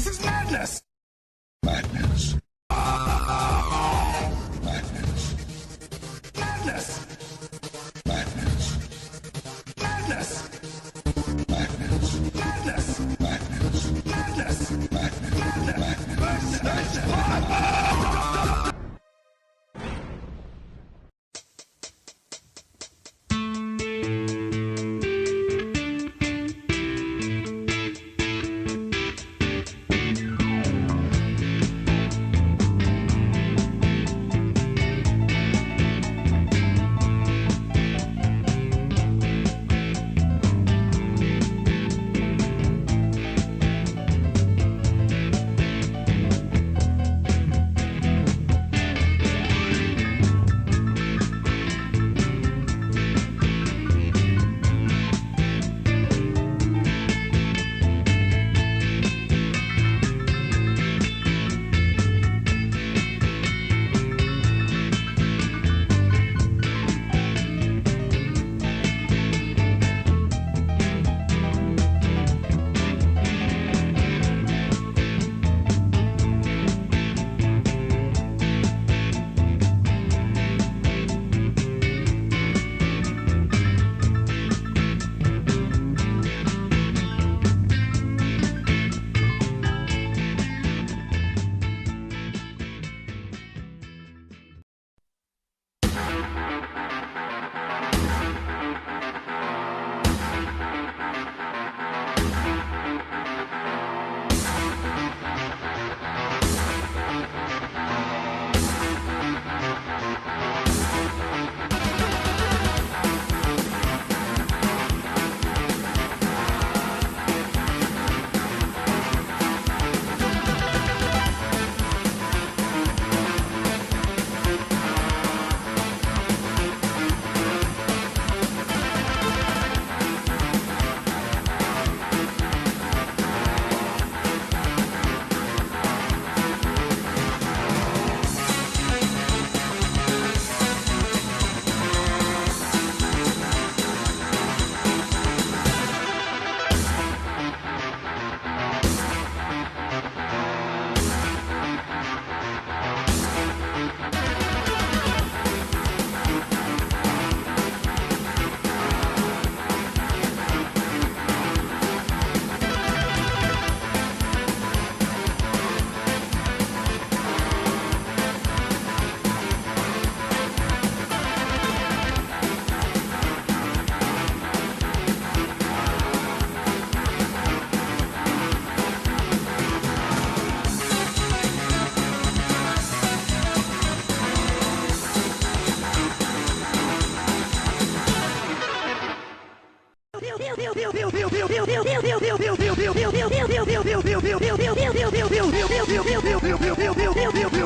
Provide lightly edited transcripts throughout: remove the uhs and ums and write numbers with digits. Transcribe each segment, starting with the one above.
This is madness! Madness. Madness. Madness! Madness. Madness! Madness. Madness! Madness. Madness!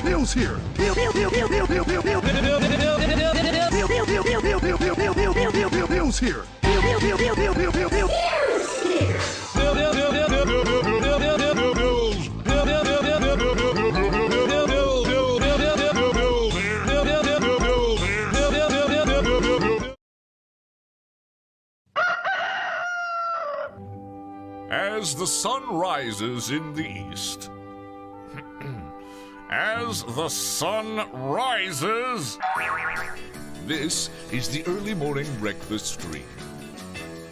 Bill's here. Bill's here. As the sun rises in the east. As the sun rises. This is the early morning breakfast stream.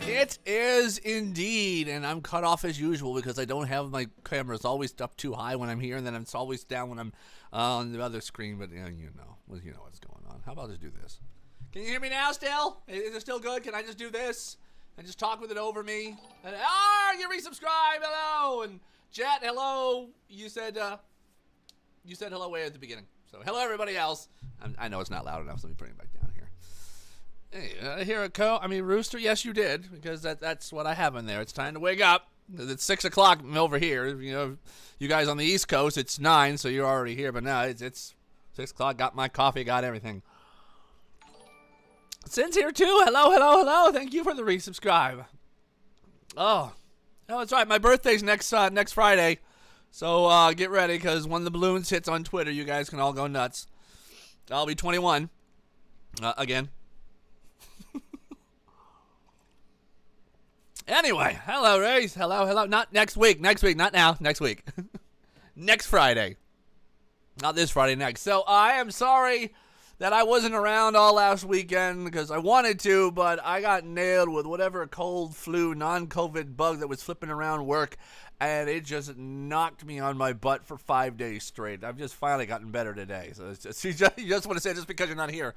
It is indeed, and I'm cut off as usual because I don't have my camera. It's always up too high when I'm here, and then it's always down when I'm on the other screen. But you know what's going on. How about I just do this? Can you hear me now? Still? Is it still good? Can I just do this and just talk with it over me? And, you resubscribe. Hello, and Jet. Hello. You said hello way at the beginning. So hello everybody else. I know it's not loud enough, so let me bring it back down here. Hey, hear a rooster? Yes, you did, because that's what I have in there. It's time to wake up. It's 6 o'clock over here. You know, you guys on the East Coast, it's 9, so you're already here. But now it's 6 o'clock. Got my coffee, got everything. Sin's here too. Hello. Thank you for the resubscribe. Oh, that's right. My birthday's next Friday. So get ready, because when the balloons hits on Twitter, you guys can all go nuts. I'll be 21. Again. Anyway, hello, Race. Hello. Not next week. Not now. Next week. next Friday. Not this Friday, next. So I am sorry that I wasn't around all last weekend because I wanted to, but I got nailed with whatever cold, flu, non-COVID bug that was flipping around work, and it just knocked me on my butt for 5 days straight. I've just finally gotten better today. So it's just, you just want to say just because you're not here.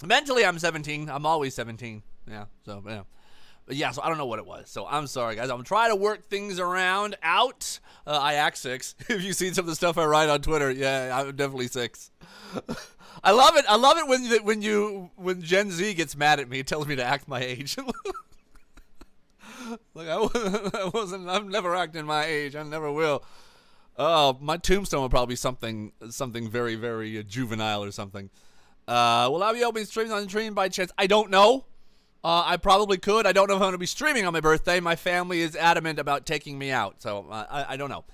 Mentally, I'm 17. I'm always 17. Yeah, so, yeah. But yeah, so I don't know what it was. So I'm sorry, guys. I'm trying to work things out. I act 6. If you've seen some of the stuff I write on Twitter, yeah, I'm definitely 6. I love it. I love it when Gen Z gets mad at me, it tells me to act my age. Like I'm never acting my age. I never will. Oh, my tombstone will probably be something very, very juvenile or something. Will I be opening streams on stream by chance? I don't know. I probably could. I don't know if I'm going to be streaming on my birthday. My family is adamant about taking me out, so I don't know.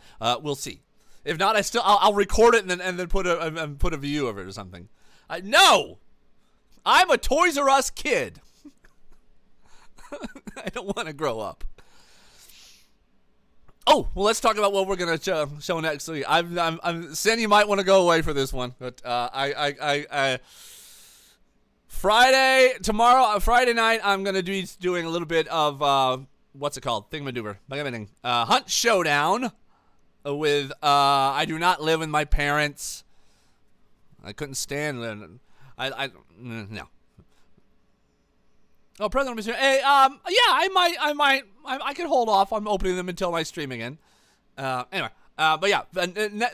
We'll see. If not, I'll record it and then put a view of it or something. No, I'm a Toys R Us kid. I don't want to grow up. Oh, well, let's talk about what we're gonna show next week. Sin, you might want to go away for this one, but Friday night, I'm gonna be doing a little bit of what's it called? Thingamadoober, Hunt Showdown with I do not live with my parents. I couldn't stand living. No. Oh, President Mr. Hey, yeah, I could hold off on opening them until my stream again. Anyway, but yeah,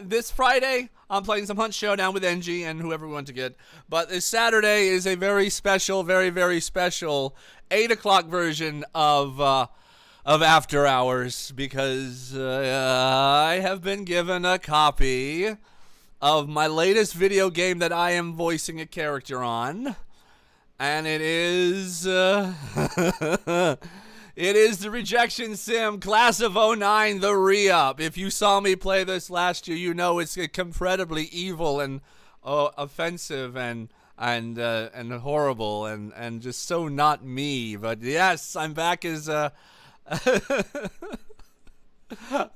this Friday, I'm playing some Hunt Showdown with NG and whoever we want to get. But this Saturday is a very special, very, very special 8 o'clock version of After Hours because I have been given a copy of my latest video game that I am voicing a character on. And it is the Rejection Sim Class of '09, the re-up. If you saw me play this last year, you know it's incredibly evil and offensive and horrible and just so not me. But yes, I'm back as I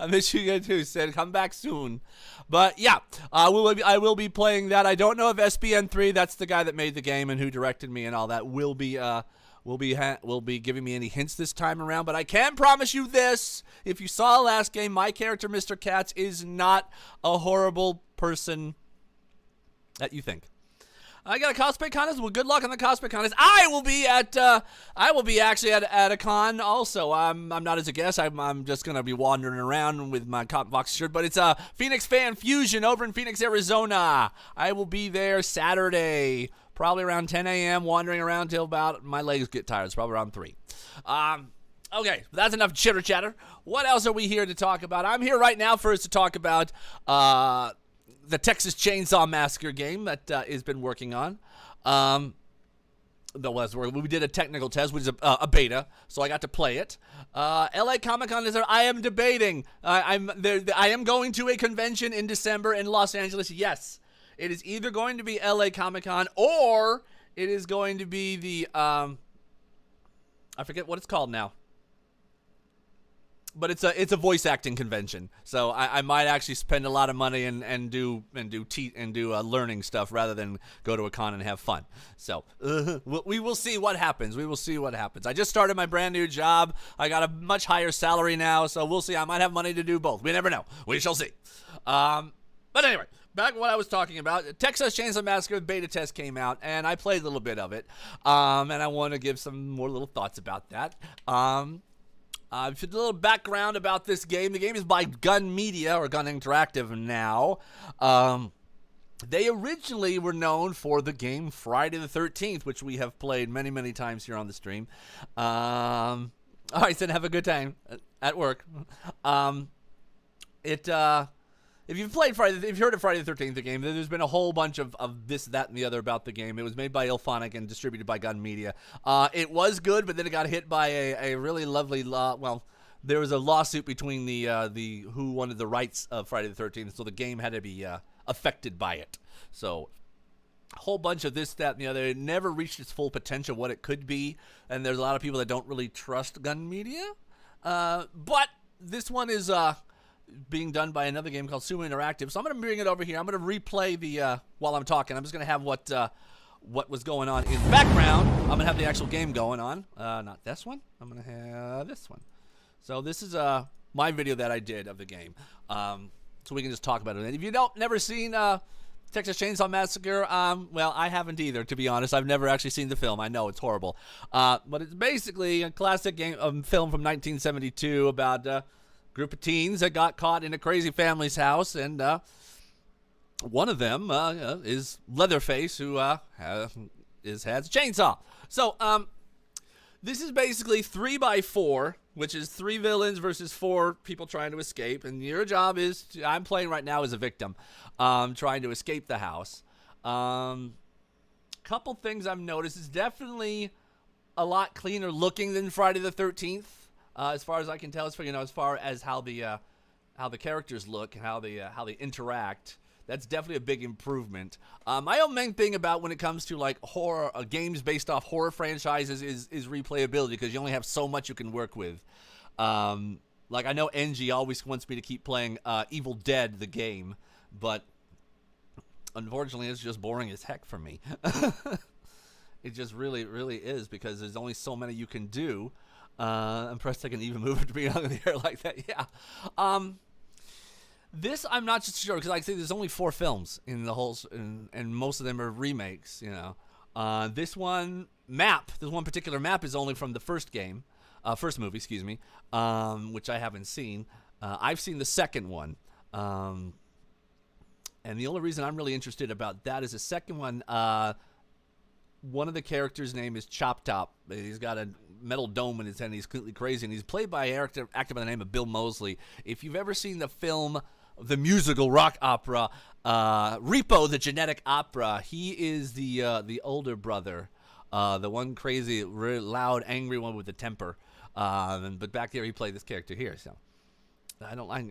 miss you guys too. Said come back soon. But yeah, I will be playing that. I don't know if SBN3, that's the guy that made the game and who directed me and all that, will be giving me any hints this time around. But I can promise you this: if you saw last game, my character Mr. Katz is not a horrible person that you think. I got a cosplay contest. Well, good luck on the cosplay contest. I will be actually at a con also. I'm not as a guest. I'm just gonna be wandering around with my Cotton Fox shirt. But it's a Phoenix Fan Fusion over in Phoenix, Arizona. I will be there Saturday, probably around 10 a.m. Wandering around till about my legs get tired. It's probably around 3. Okay, that's enough chitter chatter. What else are we here to talk about? I'm here right now first to talk about the Texas Chainsaw Massacre game that has been working on. We did a technical test, which is a beta, so I got to play it. LA Comic-Con is there. I am debating. I am going to a convention in December in Los Angeles. Yes, it is either going to be LA Comic-Con or it is going to be the I forget what it's called now. But it's a voice acting convention, so I might actually spend a lot of money and do learning stuff rather than go to a con and have fun. So we will see what happens. I just started my brand new job. I got a much higher salary now, so we'll see. I might have money to do both. We never know. We shall see. But anyway, back to what I was talking about. Texas Chainsaw Massacre beta test came out, and I played a little bit of it, and I want to give some more little thoughts about that. Just a little background about this game. The game is by Gun Media, or Gun Interactive now. They originally were known for the game Friday the 13th, which we have played many, many times here on the stream. All right, so have a good time at work. If you've played if you've heard of Friday the 13th, the game, there's been a whole bunch of this, that, and the other about the game. It was made by Ilphonic and distributed by Gun Media. It was good, but then it got hit by a really lovely there was a lawsuit between the who wanted the rights of Friday the 13th, so the game had to be affected by it. So a whole bunch of this, that, and the other. It never reached its full potential, what it could be, and there's a lot of people that don't really trust Gun Media. But this one is being done by another game called Sumo Interactive. So I'm going to bring it over here. I'm going to replay the while I'm talking. I'm just going to have what was going on in the background. I'm going to have the actual game going on. Not this one. I'm going to have this one. So this is my video that I did of the game. So we can just talk about it. And if you never seen Texas Chainsaw Massacre, well, I haven't either, to be honest. I've never actually seen the film. I know it's horrible. But it's basically a classic film from 1972 about a group of teens that got caught in a crazy family's house, and one of them is Leatherface, who has a chainsaw. So this is basically 3x4, which is 3 villains versus 4 people trying to escape. And your job is, I'm playing right now as a victim, trying to escape the house. Couple things I've noticed is definitely a lot cleaner looking than Friday the 13th, as far as I can tell. As far as how the characters look and how they interact. That's definitely a big improvement. My own main thing about when it comes to like horror games based off horror franchises is replayability, because you only have so much you can work with. Like I know NG always wants me to keep playing Evil Dead the game, but unfortunately it's just boring as heck for me. It just really, really is, because there's only so many you can do. I'm pressed I can even move it to be on the air like that. Yeah. This I'm not just sure, because like I say, there's only 4 films in the whole, and most of them are remakes. This one particular map is only from the first movie, excuse me, which I haven't seen. I've seen the second one, and the only reason I'm really interested about that is the second one. One of the characters' name is Chop Top. He's got a metal dome in his head, and he's completely crazy, and he's played by an actor by the name of Bill Moseley. If you've ever seen the film, the musical rock opera, Repo, the Genetic Opera, he is the older brother, the one crazy, really loud, angry one with the temper. But back there, he played this character here. So I don't like.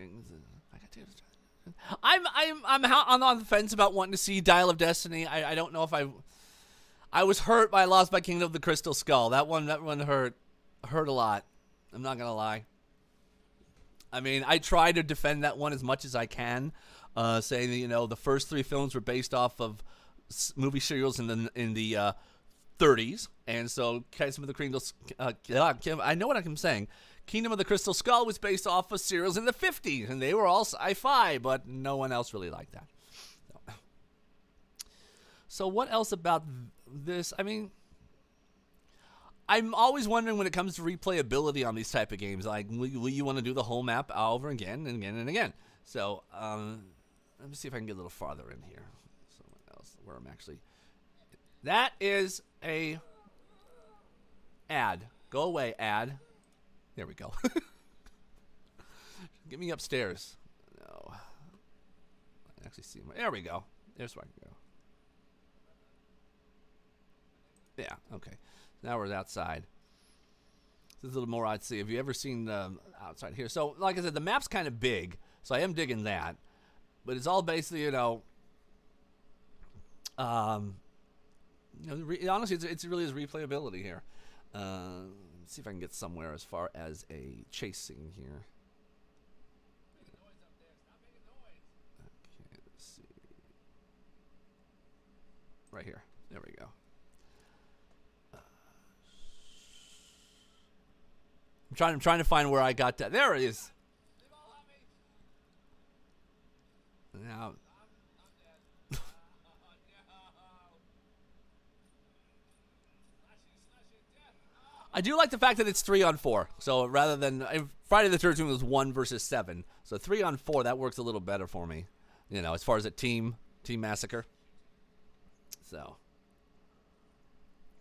I'm on the fence about wanting to see Dial of Destiny. I don't know if I was hurt by Lost by Kingdom of the Crystal Skull. That one hurt a lot. I'm not gonna lie. I mean, I try to defend that one as much as I can, saying that the first 3 films were based off of movie serials in the 30s, and so Kingdom of the Crystal. I know what I'm saying. Kingdom of the Crystal Skull was based off of serials in the 50s, and they were all sci-fi, but no one else really liked that. So what else about this? I mean, I'm always wondering when it comes to replayability on these type of games, like, will you want to do the whole map over again and again and again? So, let me see if I can get a little farther in here. Someone else, where I'm actually... That is a ad. Go away, ad. There we go. Get me upstairs. No. I actually see my... There we go. There's where I can go. Yeah, okay. Now we're outside. This is a little more I'd see. Have you ever seen outside here? So, like I said, the map's kind of big, so I am digging that. But it's all basically, honestly, it really is replayability here. Let's see if I can get somewhere as far as a chase scene here. Okay, let's see. Right here. There we go. I'm trying to find where I got that. There it is. Now, I do like the fact that it's 3-on-4. So rather than Friday the 13th was 1 versus 7, so 3-on-4, that works a little better for me. As far as a team massacre. So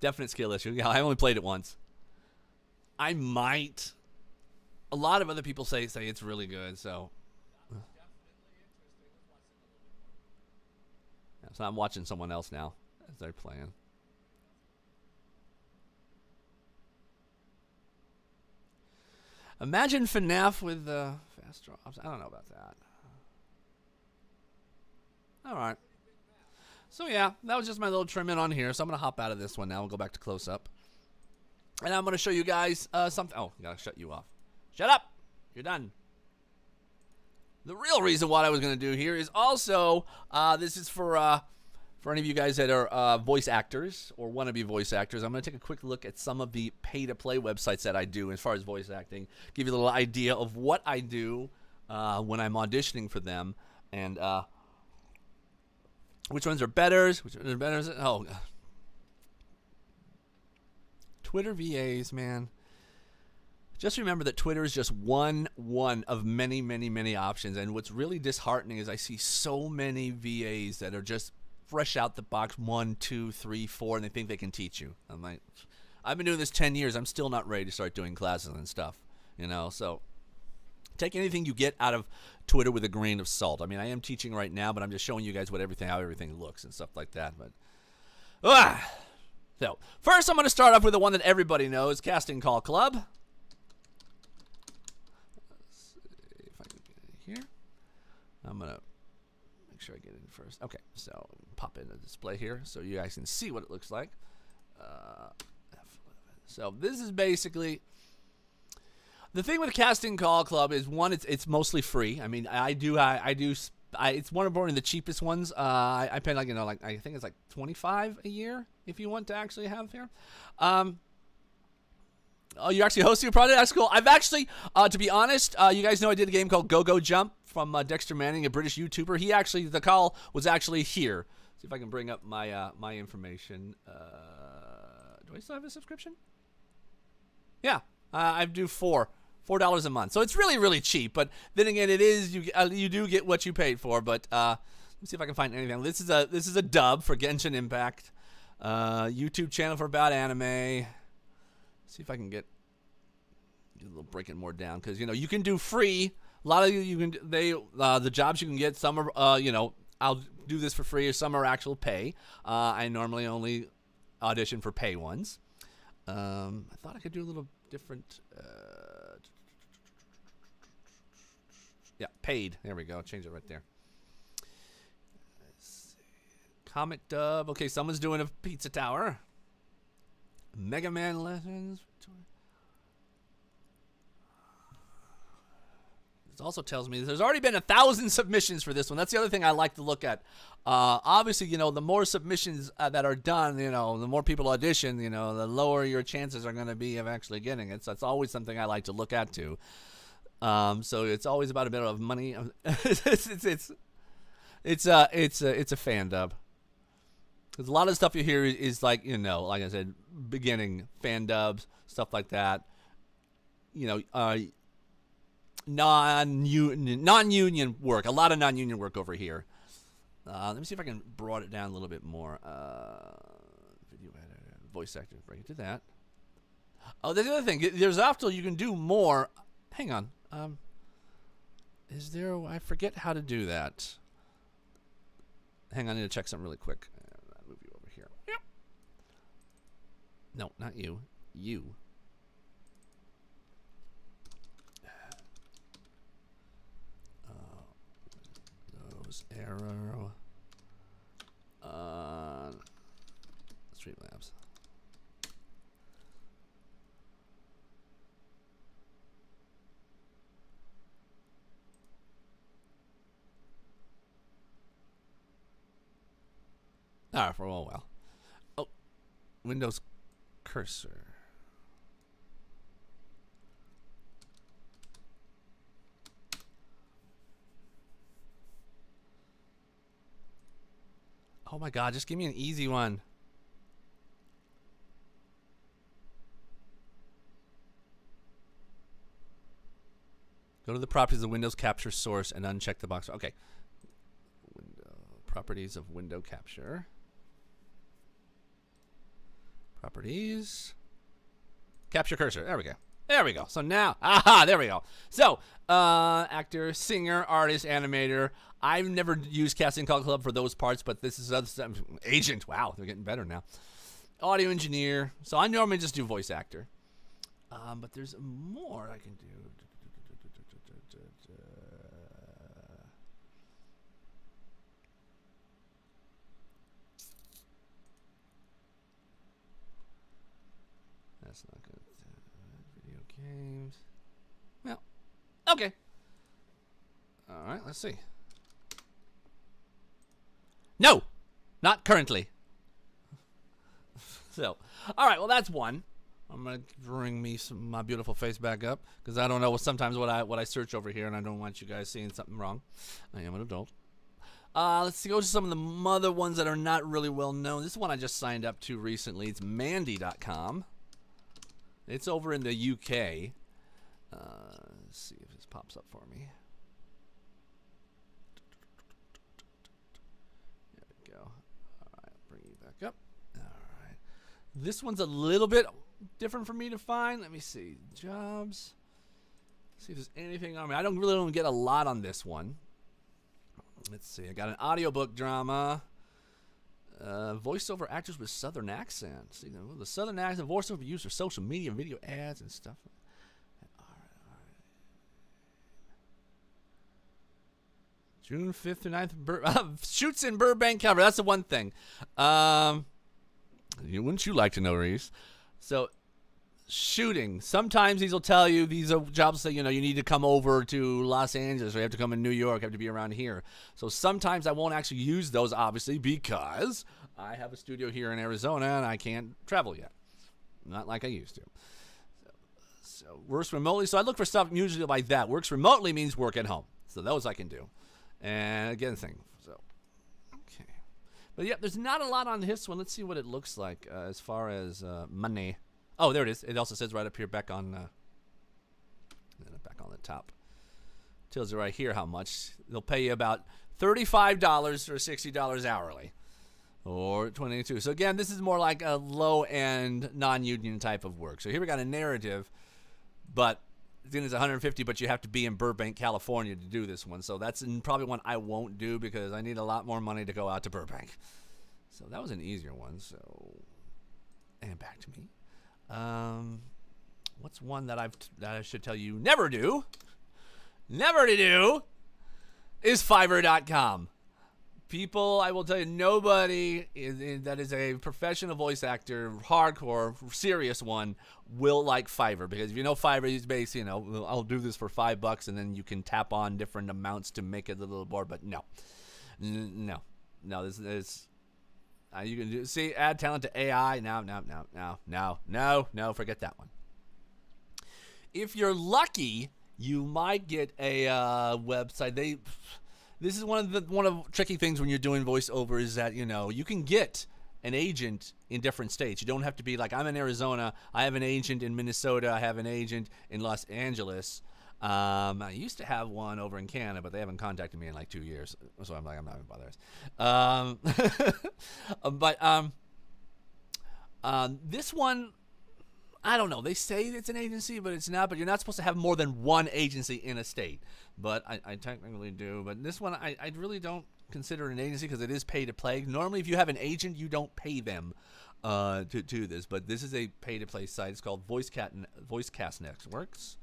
definite skill issue. Yeah, I only played it once. I might. A lot of other people say it's really good, so. Yeah, so I'm watching someone else now as they're playing. Imagine FNAF with fast drops. I don't know about that. All right. So yeah, that was just my little trim in on here. So I'm gonna hop out of this one now. We'll go back to close up. And I'm going to show you guys something. Oh, I got to shut you off. Shut up. You're done. The real reason what I was going to do here is also, this is for any of you guys that are voice actors or want to be voice actors. I'm going to take a quick look at some of the pay-to-play websites that I do as far as voice acting, give you a little idea of what I do when I'm auditioning for them, and which ones are better, which ones are better. Oh, Twitter VAs, man. Just remember that Twitter is just one of many, many, many options. And what's really disheartening is I see so many VAs that are just fresh out the box, 1, 2, 3, 4, and they think they can teach you. I'm like, I've been doing this 10 years. I'm still not ready to start doing classes and stuff, you know. So take anything you get out of Twitter with a grain of salt. I mean, I am teaching right now, but I'm just showing you guys how everything looks and stuff like that. But so first, I'm going to start off with the one that everybody knows, Casting Call Club. Here. I'm going to make sure I get in first. Okay, so pop in the display here so you guys can see what it looks like. So this is basically the thing with Casting Call Club is one, it's mostly free. I mean, it's one of the cheapest ones. I pay like I think it's like $25 a year if you want to actually have here. Oh, you actually hosting a project? That's cool. I've actually, to be honest, you guys know I did a game called Go Go Jump from Dexter Manning, a British YouTuber. The call was actually here. See if I can bring up my my information. Do I still have a subscription? Yeah, I do $4 a month. So it's really, really cheap. But then again, it is you do get what you paid for. But let's see if I can find anything. This is a dub for Genshin Impact. YouTube channel for About Anime. See if I can get a little break it more down, because you can do free. A lot of you can the jobs you can get. Some are I'll do this for free, or some are actual pay. I normally only audition for pay ones. I thought I could do a little different. Yeah, paid. There we go. Change it right there. Let's see. Comic dub. Okay, someone's doing a Pizza Tower. Mega Man Legends. This also tells me there's already been 1,000 submissions for this one. That's the other thing I like to look at. Obviously, the more submissions that are done, the more people audition, the lower your chances are going to be of actually getting it. So that's always something I like to look at too. So it's always about a bit of money. it's a fan dub. Because a lot of the stuff you hear is like, like I said, beginning fan dubs, stuff like that. Non-union work. A lot of non-union work over here. Let me see if I can broaden it down a little bit more. Video editor, voice actor, bring it to that. Oh, there's the other thing. There's after you can do more. Hang on. Is there? I forget how to do that. Hang on, I need to check something really quick. I'll move you over here. Yep. No, not you. You. Arrow. Streamlabs. For a while. Oh, Windows cursor. Oh my God, just give me an easy one. Go to the properties of Windows Capture source and uncheck the box. Okay. Properties of window capture. Properties. Capture cursor. There we go. There we go. So now, there we go. So, actor, singer, artist, animator. I've never used Casting Call Club for those parts, but this is other stuff. Agent. Wow, they're getting better now. Audio engineer. So I normally just do voice actor. But there's more I can do. That's not good. Video games. Well, okay. All right, let's see. No, not currently. So, all right, well, that's one. I'm going to bring my beautiful face back up because I don't know sometimes what I search over here, and I don't want you guys seeing something wrong. I am an adult. Let's go to some of the other ones that are not really well known. This is one I just signed up to recently. It's Mandy.com. It's over in the UK. Let's see if this pops up for me. There we go. All right, bring you back up. All right. This one's a little bit different for me to find. Let me see. Jobs. See if there's anything on me. I don't really get a lot on this one. Let's see. I got an audiobook drama. Voiceover actors with southern accent. See, the southern accent voiceover used for social media, video ads, and stuff. All right. June 5th to 9th. Shoots in Burbank, California. That's the one thing. Wouldn't you like to know, Reese? So, shooting. Sometimes these will tell you these are jobs that you need to come over to Los Angeles, or you have to come in New York, you have to be around here. So sometimes I won't actually use those, obviously, because I have a studio here in Arizona and I can't travel yet, not like I used to. So works remotely. So I look for stuff usually like that. Works remotely means work at home. So those I can do. And again, thing. So okay, but yeah, there's not a lot on this one. Let's see what it looks like as far as money. Oh, there it is. It also says right up here, back on the top. Tells you right here how much. They'll pay you about $35 or $60 hourly, or $22. So again, this is more like a low-end, non-union type of work. So here we got a narrative, but then it's $150. But you have to be in Burbank, California, to do this one. So that's probably one I won't do because I need a lot more money to go out to Burbank. So that was an easier one. So, and back to me. What's one that I should tell you never to do is Fiverr.com. People, I will tell you, nobody that is a professional voice actor, hardcore, serious one, will like Fiverr, because if you know Fiverr is based, I'll do this for $5 and then you can tap on different amounts to make it a little more. But no, this is. You can add talent to AI. No, forget that one. If you're lucky, you might get a website. This is one of the tricky things when you're doing voiceover is that you can get an agent in different states. You don't have to be like, I'm in Arizona. I have an agent in Minnesota. I have an agent in Los Angeles. I used to have one over in Canada, but they haven't contacted me in like 2 years. So I'm not even bothered. This one, I don't know. They say it's an agency, but it's not. But you're not supposed to have more than one agency in a state. But I technically do. But this one, I really don't consider it an agency because it is pay to play. Normally, if you have an agent, you don't pay them to do this. But this is a pay to play site. It's called VoiceCast Networks.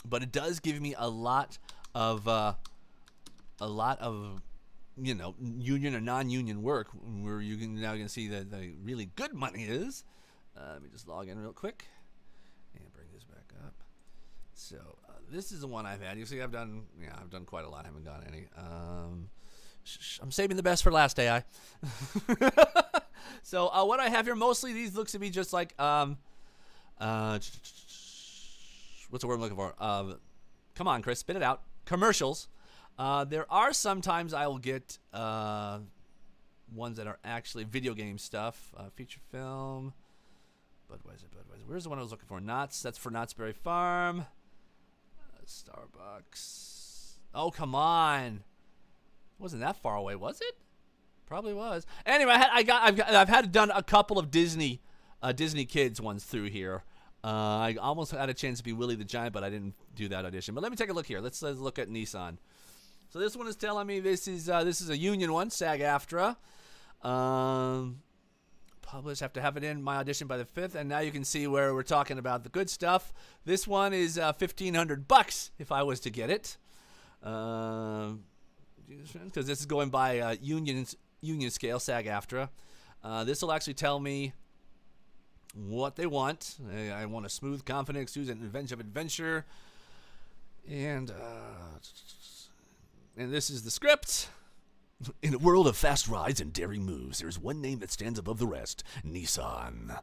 But it does give me a lot of union or non-union work where you can now see that the really good money is. Let me just log in real quick and bring this back up. So this is the one I've had. You see, I've done quite a lot. I haven't got any. I'm saving the best for last, AI. So what I have here, mostly these looks to be just like what's the word I'm looking for? Come on, Chris, spit it out. Commercials. There are sometimes I will get ones that are actually video game stuff, feature film. Budweiser. Where's the one I was looking for? Knott's. That's for Knott's Berry Farm. Starbucks. Oh, come on. Wasn't that far away, was it? Probably was. Anyway, I've had done a couple of Disney Kids ones through here. I almost had a chance to be Willie the Giant, but I didn't do that audition. But let me take a look here. Let's look at Nissan. So this one is telling me this is a union one, SAG-AFTRA. Published, have to have it in my audition by the 5th, and now you can see where we're talking about the good stuff. This one is $1,500 if I was to get it, because this is going by union scale, SAG-AFTRA. This will actually tell me what they want. I want a smooth, confident, exclusive adventure. And this is the script. In a world of fast rides and daring moves, there's one name that stands above the rest: Nissan.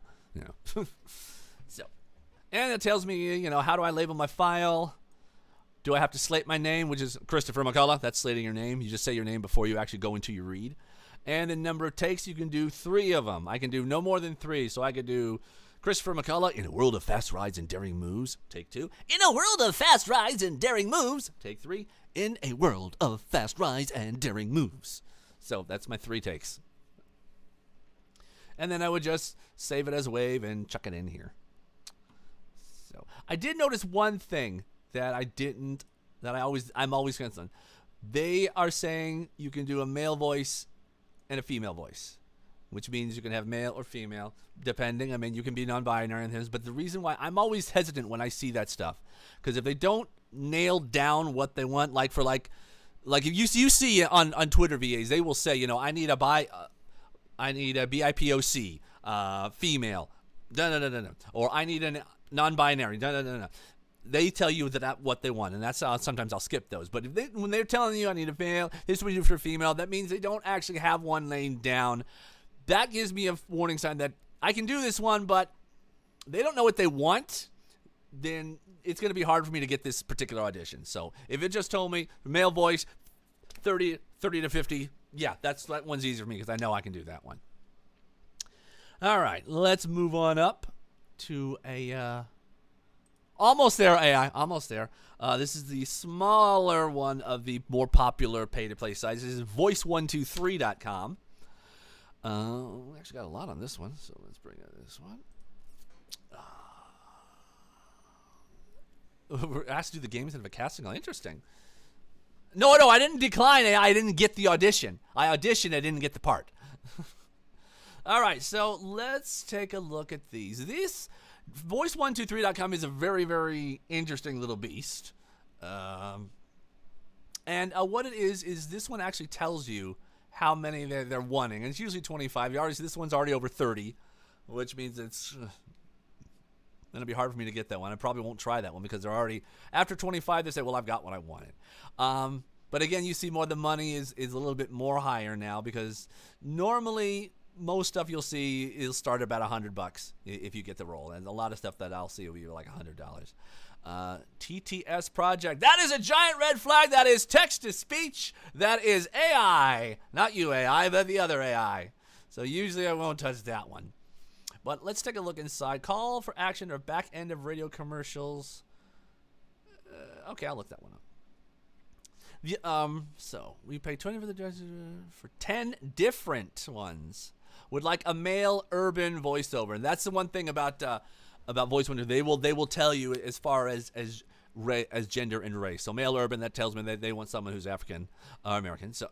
So, and it tells me, how do I label my file? Do I have to slate my name, which is Christopher McCullough? That's slating your name. You just say your name before you actually go into your read. And the number of takes, you can do 3 of them. I can do no more than 3. So I could do Christopher McCullough, in a world of fast rides and daring moves, take 2. In a world of fast rides and daring moves, take 3. In a world of fast rides and daring moves. So that's my 3 takes. And then I would just save it as a wave and chuck it in here. So I did notice one thing that I'm always concerned. They are saying you can do a male voice and a female voice, which means you can have male or female, depending. I mean, you can be non-binary and things, but the reason why I'm always hesitant when I see that stuff, because if they don't nail down what they want, like if you see on Twitter VAs, they will say, I need a BIPOC, female, or I need a non-binary, They tell you that what they want, and that's how sometimes I'll skip those. But when they're telling you I need a male, this is what you do for female, that means they don't actually have one laying down. That gives me a warning sign that I can do this one, but they don't know what they want. Then it's going to be hard for me to get this particular audition. So if it just told me male voice, 30 to 50, yeah, that one's easier for me because I know I can do that one. All right, let's move on up to a almost there, AI, almost there. This is the smaller one of the more popular pay-to-play sites. This is voice123.com. We actually got a lot on this one, so let's bring up this one. We're asked to do the game instead of a casting. Oh, interesting. No, I didn't decline. I didn't get the audition. I auditioned. I didn't get the part. All right, so let's take a look at these. This voice123.com is a very, very interesting little beast. And what it is this one actually tells you how many they're wanting. And it's usually 25. This one's already over 30, which means it's going to be hard for me to get that one. I probably won't try that one because they're already, after 25, they say, well, I've got what I wanted. But again, you see more the money is a little bit more higher now because normally most stuff you'll see is start about $100 if you get the role. And a lot of stuff that I'll see will be like $100. TTS Project. That is a giant red flag. That is text-to-speech. That is AI. Not you AI, but the other AI. So usually I won't touch that one. But let's take a look inside. Call for action or back end of radio commercials. Okay, I'll look that one up. So we pay $20 for 10 different ones. Would like a male urban voiceover, and that's the one thing about Voice Window. They will tell you as far as gender and race. So male urban, that tells me that they want someone who's African or American. So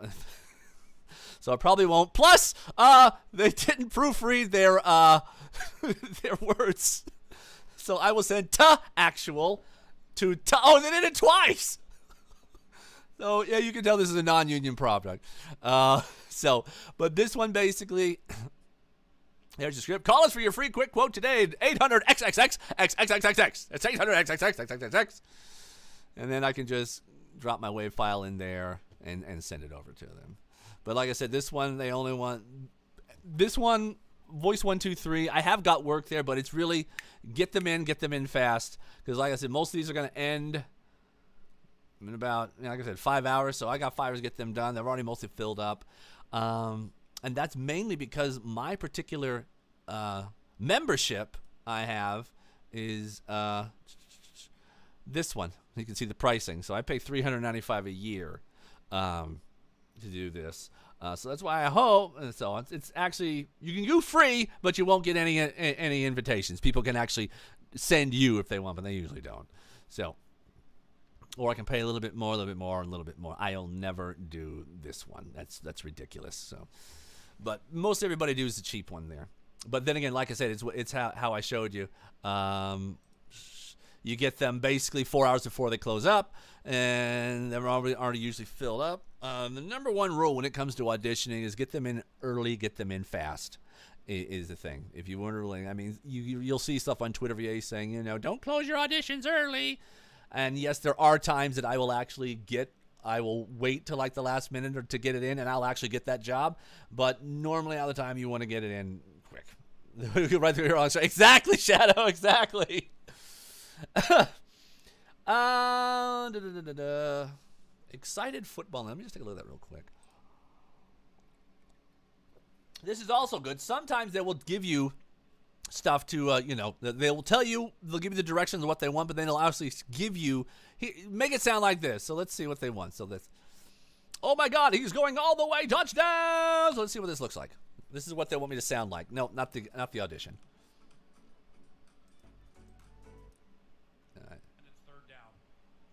so I probably won't. Plus, they didn't proofread their their words, so I will send actual to. Oh, they did it twice. So, yeah, you can tell this is a non-union product. But this one basically, there's your script. Call us for your free quick quote today, 800-XXX-XXXX. It's 800-XXX-XXXX. And then I can just drop my WAV file in there and send it over to them. But like I said, this one, they only want, this one, Voice123, I have got work there, but it's really get them in fast. Because like I said, most of these are going to end in about, like I said, 5 hours. So I got 5 hours to get them done. They're already mostly filled up. And that's mainly because my particular membership I have is this one. You can see the pricing. So I pay $395 a year to do this. So that's why I hope. And so it's actually, you can go free, but you won't get any invitations. People can actually send you if they want, but they usually don't. So, or I can pay a little bit more, and a little bit more. I'll never do this one. That's ridiculous. So, but most everybody does the cheap one there. But then again, like I said, it's how I showed you. You get them basically 4 hours before they close up, and they're already usually filled up. The number one rule when it comes to auditioning is get them in early, get them in fast. Is the thing. If you weren't early, I mean, you'll see stuff on Twitter VA saying, don't close your auditions early. And yes, there are times that I will wait till like the last minute or to get it in, and I'll actually get that job. But normally, all the time, you want to get it in quick. Right through your answer. Exactly, Shadow. Exactly. Excited football. Let me just take a look at that real quick. This is also good. Sometimes they will give you stuff to, they will tell you, they'll give you the directions of what they want, but then they'll actually give you, make it sound like this. So let's see what they want. So this, oh my God, he's going all the way, touchdown. So let's see what this looks like. This is what they want me to sound like. No, not the audition. And it's third down.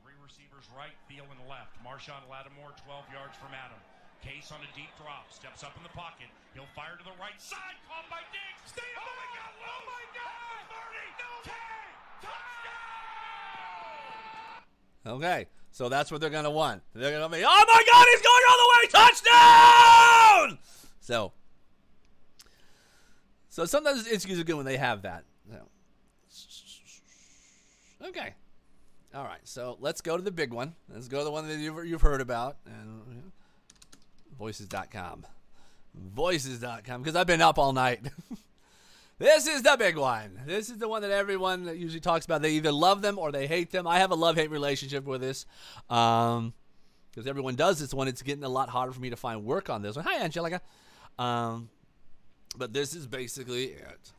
3 receivers right, Thielen left. Marshawn Lattimore 12 yards from Adam. Case on a deep drop, steps up in the pocket. He'll fire to the right side, caught by Diggs. Stay oh my God, oh my God, 30, no, 10, touchdown! Okay, so that's what they're going to want. They're going to be, oh my God, he's going all the way, touchdown! So sometimes it's good when they have that. Okay. All right, so let's go to the big one. Let's go to the one that you've heard about. And Voices.com. Voices.com, because I've been up all night. This is the big one. This is the one that everyone usually talks about. They either love them or they hate them. I have a love-hate relationship with this. Because everyone does this one. It's getting a lot harder for me to find work on this one. Hi, Angelica. But this is basically it.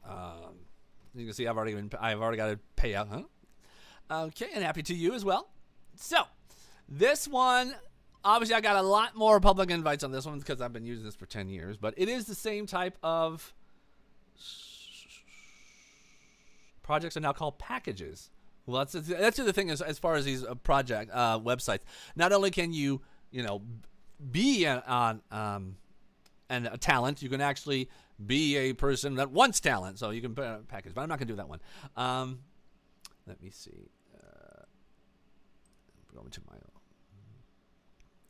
You can see I've already got a payout, huh? Okay, and happy to you as well. So, this one, obviously I got a lot more public invites on this one because I've been using this for 10 years, but it is the same type of projects are now called packages. Well, that's the other thing as far as these project websites. Not only can you be a talent, you can actually be a person that wants talent. So you can put a package, but I'm not going to do that one. Let me see. Going to my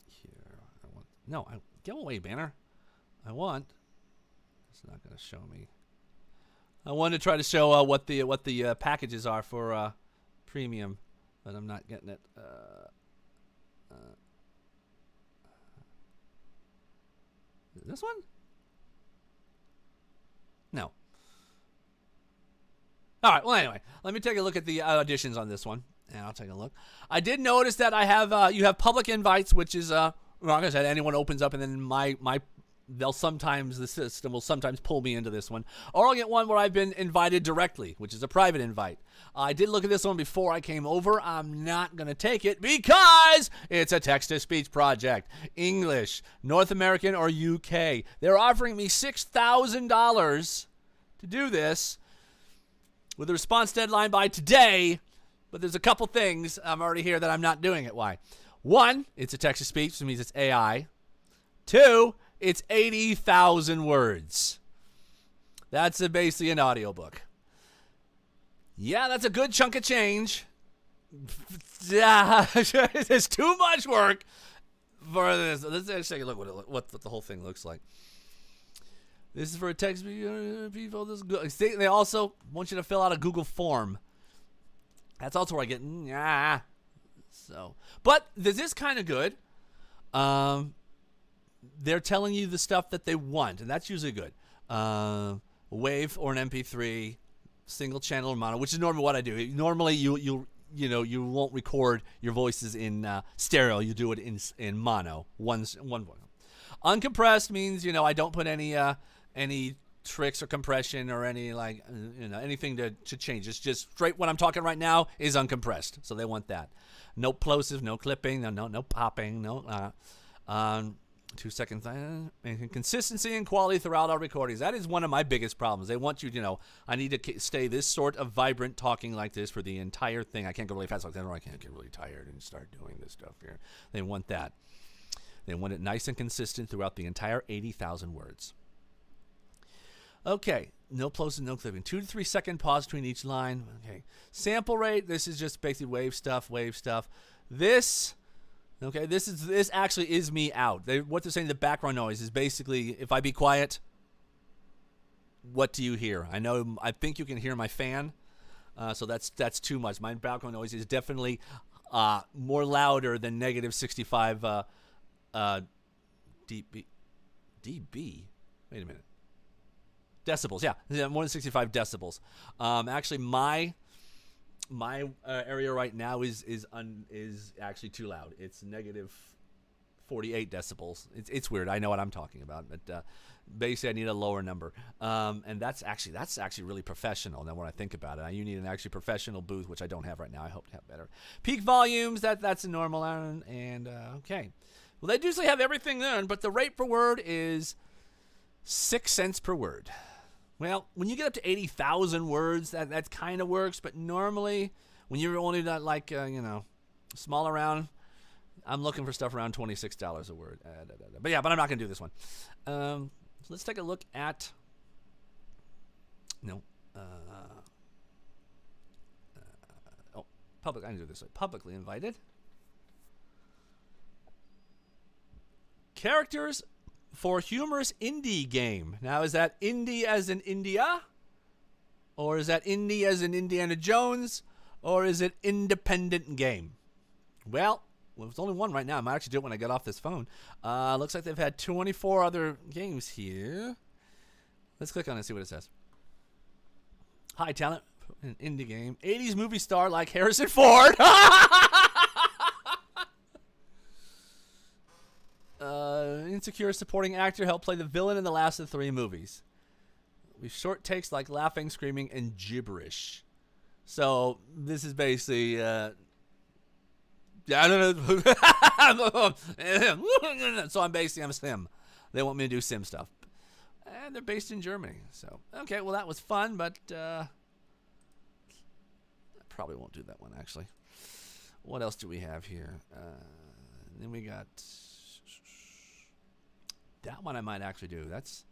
here. Go away, banner. It's not going to show me. I wanted to try to show what the packages are for premium, but I'm not getting it. This one? No. All right. Well, anyway, let me take a look at the auditions on this one, and I'll take a look. I did notice that I have you have public invites, which is like I said, anyone opens up, and then the system will sometimes pull me into this one, or I'll get one where I've been invited directly, which is a private invite. I did look at this one before I came over. I'm not going to take it because it's a text-to-speech project. English, North American, or UK. They're offering me $6,000 to do this with a response deadline by today, but there's a couple things I'm already here that I'm not doing it. Why? 1, it's a text-to-speech, which means it's AI. 2, it's 80,000 words. That's basically an audiobook. Yeah, that's a good chunk of change. Yeah, it's too much work for this. Let's take a look what the whole thing looks like. This is for a text people. This is good. They also want you to fill out a Google form. That's also where I get So, but this is kind of good. They're telling you the stuff that they want, and that's usually good. Wave or an MP3, single channel or mono, which is normally what I do. Normally, you won't record your voices in stereo. You do it in mono, one voice. Uncompressed means I don't put any tricks or compression or any anything to change. It's just straight. What I'm talking right now is uncompressed, so they want that. No plosive, no clipping, no popping, no. 2 seconds. And consistency and quality throughout our recordings. That is one of my biggest problems. They want you, I need to stay this sort of vibrant talking like this for the entire thing. I can't go really fast like that, or I can't get really tired and start doing this stuff here. They want that. They want it nice and consistent throughout the entire 80,000 words. Okay. No plosive, no clipping. 2 to 3 second pause between each line. Okay. Sample rate. This is just basically wave stuff. This actually is me out. What they're saying, the background noise is basically, if I be quiet, what do you hear? I think you can hear my fan, so that's too much. My background noise is definitely more louder than negative 65 dB. Wait a minute. Decibels, yeah, more than 65 decibels. Actually, my area right now is actually too loud. It's negative 48 decibels. It's weird. I know what I'm talking about, but basically I need a lower number. And that's actually really professional. Now when I think about it, you need an actually professional booth, which I don't have right now. I hope to have better peak volumes. That's a normal and okay. Well, they usually have everything there, but the rate per word is 6 cents per word. Well, when you get up to 80,000 words, that kind of works. But normally, when you're only not like small around, I'm looking for stuff around $26 a word. But I'm not going to do this one. So let's take a look at public. I can do this way. Publicly invited characters for humorous indie game. Now, is that indie as in India? Or is that indie as in Indiana Jones? Or is it independent game? Well, there's only one right now. I might actually do it when I get off this phone. Looks like they've had 24 other games here. Let's click on it and see what it says. High talent, an indie game. 80s movie star like Harrison Ford. Insecure supporting actor helped play the villain in the last of the 3 movies. With short takes like laughing, screaming, and gibberish. So this is basically I don't know. So I'm Sim. They want me to do Sim stuff. And they're based in Germany. So okay, well that was fun, but I probably won't do that one actually. What else do we have here? Then we got that one I might actually do. That's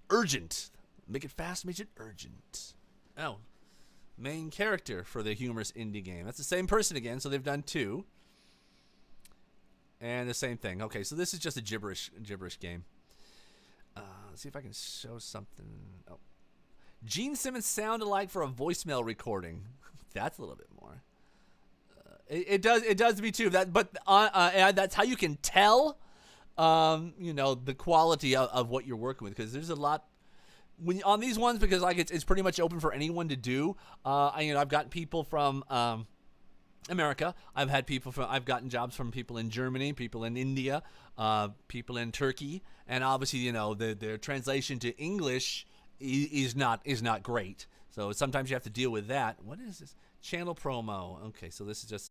urgent. Make it fast, make it urgent. Oh, main character for the humorous indie game. That's the same person again, so they've done 2. And the same thing. Okay, so this is just a gibberish game. Let's see if I can show something. Oh, Gene Simmons sound alike for a voicemail recording. That's a little bit more. It does me too. But that's how you can tell. The quality of what you're working with, because there's a lot when on these ones, because like it's pretty much open for anyone to do. I've gotten people from America. I've gotten jobs from people in Germany, people in India, people in Turkey, and obviously their translation to English is not great. So sometimes you have to deal with that. What is this? Channel promo. Okay, so this is just